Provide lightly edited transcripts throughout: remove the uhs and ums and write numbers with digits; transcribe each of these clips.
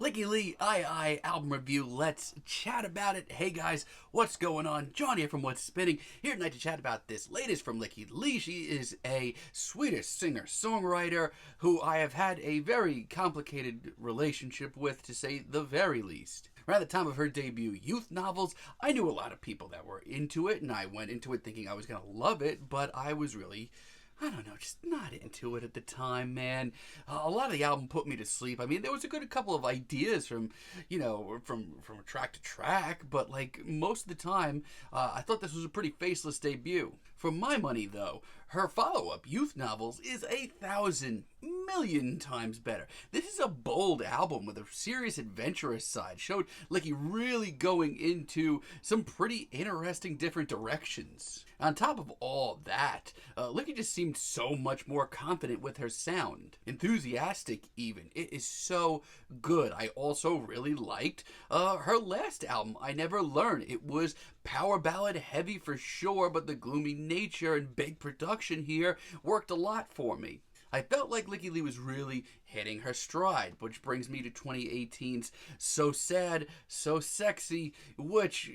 Lykke Lee, EYEYE album review. Let's chat about it. Hey guys, what's going on? John here from What's Spinning, here tonight to chat about this latest from Lykke Lee. She is a Swedish singer-songwriter who I have had a very complicated relationship with, to say the very least. Around the time of her debut youth novels, I knew a lot of people that were into it, and I went into it thinking I was going to love it, but I was really, I don't know, just not into it at the time, man. A lot of the album put me to sleep. I mean, there was a good couple of ideas from track to track, but like most of the time, I thought this was a pretty faceless debut. For my money, though, her follow-up, Youth Novels, is 1,000,000,000 times better. This is a bold album with a serious adventurous side. Showed Lykke really going into some pretty interesting different directions. On top of all that, Lykke just seemed so much more confident with her sound. Enthusiastic, even. It is so good. I also really liked her last album, I Never Learn. It was power ballad heavy for sure, but the gloomy nature and big production here worked a lot for me. I felt like Lykke Lee was really hitting her stride, which brings me to 2018's So Sad, So Sexy, which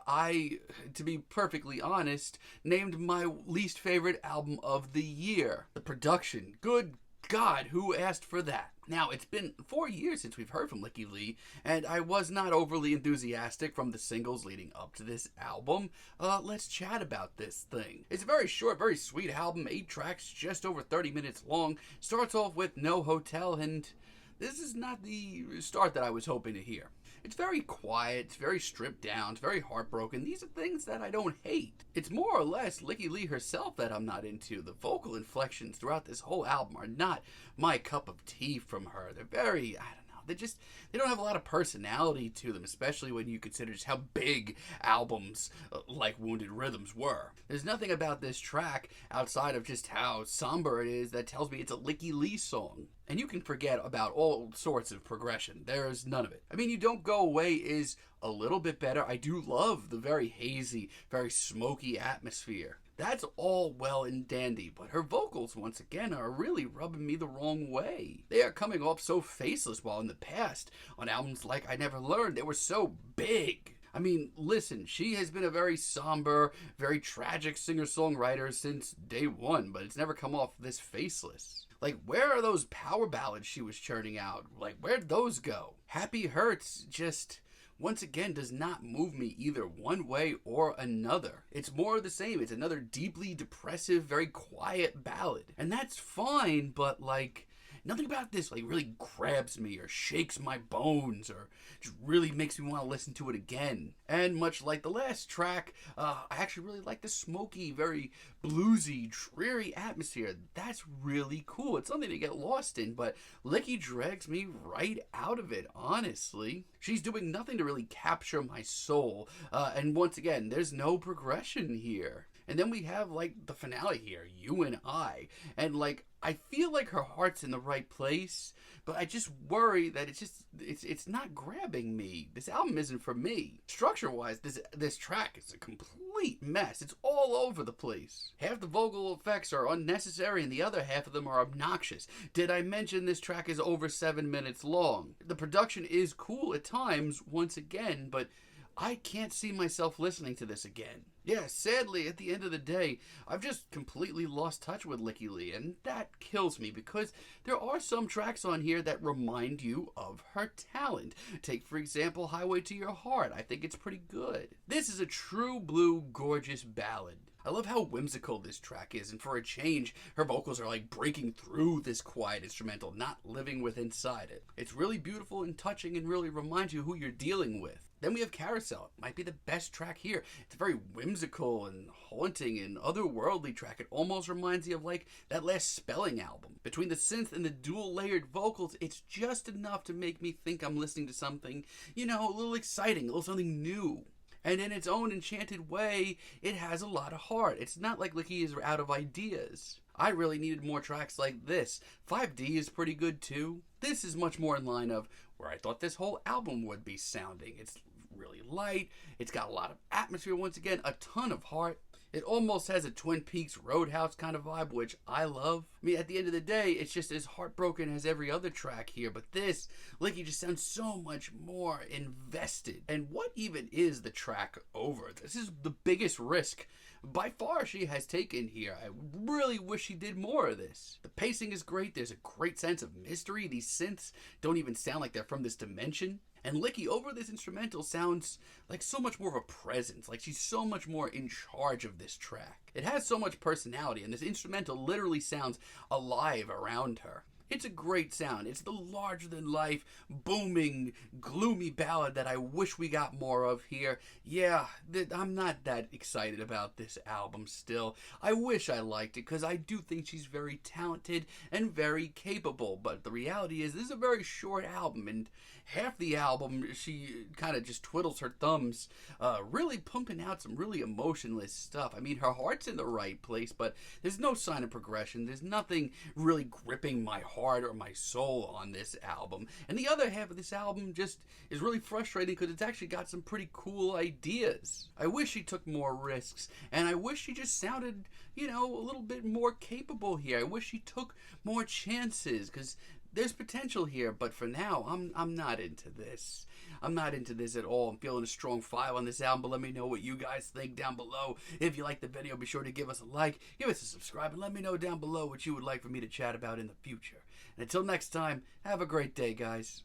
I, to be perfectly honest, named my least favorite album of the year. The production, good God, who asked for that? Now, it's been 4 years since we've heard from Lykke Lee, and I was not overly enthusiastic from the singles leading up to this album. Let's chat about this thing. It's a very short, very sweet album, 8 tracks, just over 30 minutes long. Starts off with No Hotel, and this is not the start that I was hoping to hear. It's very quiet, it's very stripped down, it's very heartbroken. These are things that I don't hate. It's more or less Lykke Lee herself that I'm not into. The vocal inflections throughout this whole album are not my cup of tea from her. They're very, I don't know, they don't have a lot of personality to them, especially when you consider just how big albums like Wounded Rhythms were. There's nothing about this track outside of just how somber it is that tells me it's a Lykke Lee song. And you can forget about all sorts of progression. There's none of it. I mean, You Don't Go Away is a little bit better. I do love the very hazy, very smoky atmosphere. That's all well and dandy, but her vocals, once again, are really rubbing me the wrong way. They are coming off so faceless, while in the past, on albums like I Never Learned, they were so big. I mean, listen, she has been a very somber, very tragic singer-songwriter since day one, but it's never come off this faceless. Like, where are those power ballads she was churning out? Like, where'd those go? Happy Hurts just, once again, does not move me either one way or another. It's more of the same. It's another deeply depressive, very quiet ballad. And that's fine, but like, nothing about this like really grabs me or shakes my bones or just really makes me want to listen to it again. And much like the last track, I actually really like the smoky, very bluesy, dreary atmosphere. That's really cool. It's something to get lost in, but Lykke drags me right out of it, honestly. She's doing nothing to really capture my soul. And once again, there's no progression here. And then we have, like, the finale here, You and I. And, like, I feel like her heart's in the right place, but I just worry that it's not grabbing me. This album isn't for me. Structure-wise, this track is a complete mess. It's all over the place. Half the vocal effects are unnecessary, and the other half of them are obnoxious. Did I mention this track is over 7 minutes long? The production is cool at times, once again, but I can't see myself listening to this again. Yeah, sadly, at the end of the day, I've just completely lost touch with Lykke Lee, and that kills me because there are some tracks on here that remind you of her talent. Take, for example, Highway to Your Heart. I think it's pretty good. This is a true blue, gorgeous ballad. I love how whimsical this track is, and for a change, her vocals are like breaking through this quiet instrumental, not living with inside it. It's really beautiful and touching and really reminds you who you're dealing with. Then we have Carousel. It might be the best track here. It's a very whimsical and haunting and otherworldly track. It almost reminds you of like that last Spelling album. Between the synth and the dual layered vocals, it's just enough to make me think I'm listening to something, you know, a little exciting, a little something new. And in its own enchanted way, it has a lot of heart. It's not like Lykke is out of ideas. I really needed more tracks like this. 5D is pretty good too. This is much more in line of where I thought this whole album would be sounding. It's really light. It's got a lot of atmosphere once again, a ton of heart. It almost has a Twin Peaks Roadhouse kind of vibe, which I love. I mean, at the end of the day, it's just as heartbroken as every other track here, but this, Lykke just sounds so much more invested. And what even is the track over? This is the biggest risk by far she has taken here. I really wish she did more of this. The pacing is great. There's a great sense of mystery. These synths don't even sound like they're from this dimension. And Lykke over this instrumental sounds like so much more of a presence, like she's so much more in charge of this track. It has so much personality, and this instrumental literally sounds alive around her. It's a great sound. It's the larger-than-life, booming, gloomy ballad that I wish we got more of here. Yeah, I'm not that excited about this album still. I wish I liked it, because I do think she's very talented and very capable. But the reality is, this is a very short album, and half the album, she kind of just twiddles her thumbs, really pumping out some really emotionless stuff. I mean, her heart's in the right place, but there's no sign of progression. There's nothing really gripping my heart or my soul on this album. And the other half of this album just is really frustrating because it's actually got some pretty cool ideas. I wish she took more risks, and I wish she just sounded, you know, a little bit more capable here. I wish she took more chances, because there's potential here, but for now, I'm not into this. I'm not into this at all. I'm feeling a strong file on this album, but let me know what you guys think down below. If you liked the video, be sure to give us a like, give us a subscribe, and let me know down below what you would like for me to chat about in the future. And until next time, have a great day, guys.